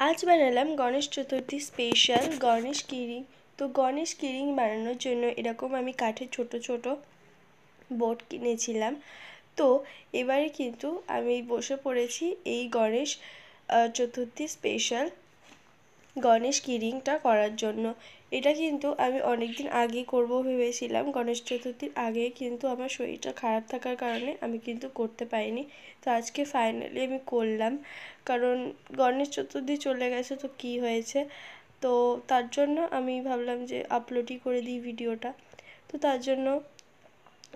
আজ বানালাম গণেশ চতুর্থী স্পেশাল গণেশ কিরিং। তো গণেশ কিরিং বানানোর জন্য এরকম আমি কাঠের ছোট ছোট বোর্ড কিনেছিলাম। তো এবারে কিন্তু আমি বসে পড়েছি এই গণেশ চতুর্থী স্পেশাল গণেশ কিরিংটা করার জন্য। এটা কিন্তু আমি অনেক দিন আগে করব ভেবেছিলাম, গণেশ চতুর্থীর আগে, কিন্তু আমার শরীরটা খারাপ থাকার কারণে আমি কিন্তু করতে পারিনি। তো আজকে ফাইনালি আমি করলাম, কারণ গণেশ চতুর্থী চলে গেছে তো কি হয়েছে, তো তার জন্য আমি ভাবলাম যে আপলোডই করে দিই ভিডিওটা। তো তার জন্য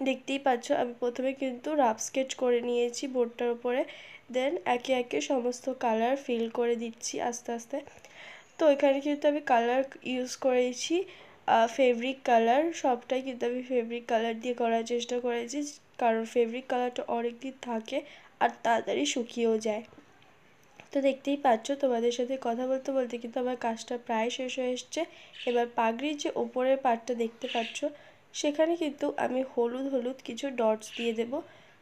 দেখতেই পাচ্ছ আমি প্রথমে কিন্তু রাফ স্কেচ করে নিয়েছি বোর্ডটার উপরে, দেন একে একে সমস্ত কালার ফিল করে দিচ্ছি আস্তে আস্তে। তো এখানে কিন্তু আমি কালার ইউজ করেছি ফেব্রিক কালার, সবটাই কিন্তু আমি ফেব্রিক কালার দিয়ে করার চেষ্টা করেছি, কারণ ফেব্রিক কালারটা অনেক দিন থাকে আর তাড়াতাড়ি শুকিয়েও যায়। তো দেখতেই পাচ্ছ, তোমাদের সাথে কথা বলতে বলতে কিন্তু আমার কাজটা প্রায় শেষ হয়ে এসছে। এবার পাগড়ির যে ওপরের পার্টটা দেখতে পাচ্ছ, সেখানে কিন্তু আমি হলুদ হলুদ কিছু ডটস দিয়ে দেব,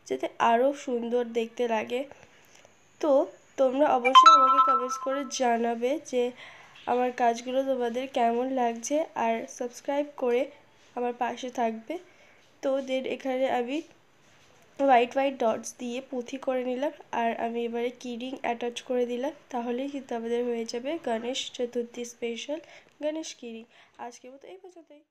যাতে আরও সুন্দর দেখতে লাগে। তো তোমরা অবশ্যই আমাকে কমেন্টস করে জানাবে যে আমার কাজগুলো তোমাদের কেমন লাগছে, আর সাবস্ক্রাইব করে আমার পাশে থাকবে। তো দেন এখানে আমি হোয়াইট ডটস দিয়ে পুঁথি করে নিলাম, আর আমি এবারে কিরিং অ্যাটাচ করে দিলাম, তাহলেই কিন্তু আমাদের হয়ে যাবে গণেশ চতুর্থী স্পেশাল গণেশ কিরিং। আজকের মতো এই পর্যন্তই।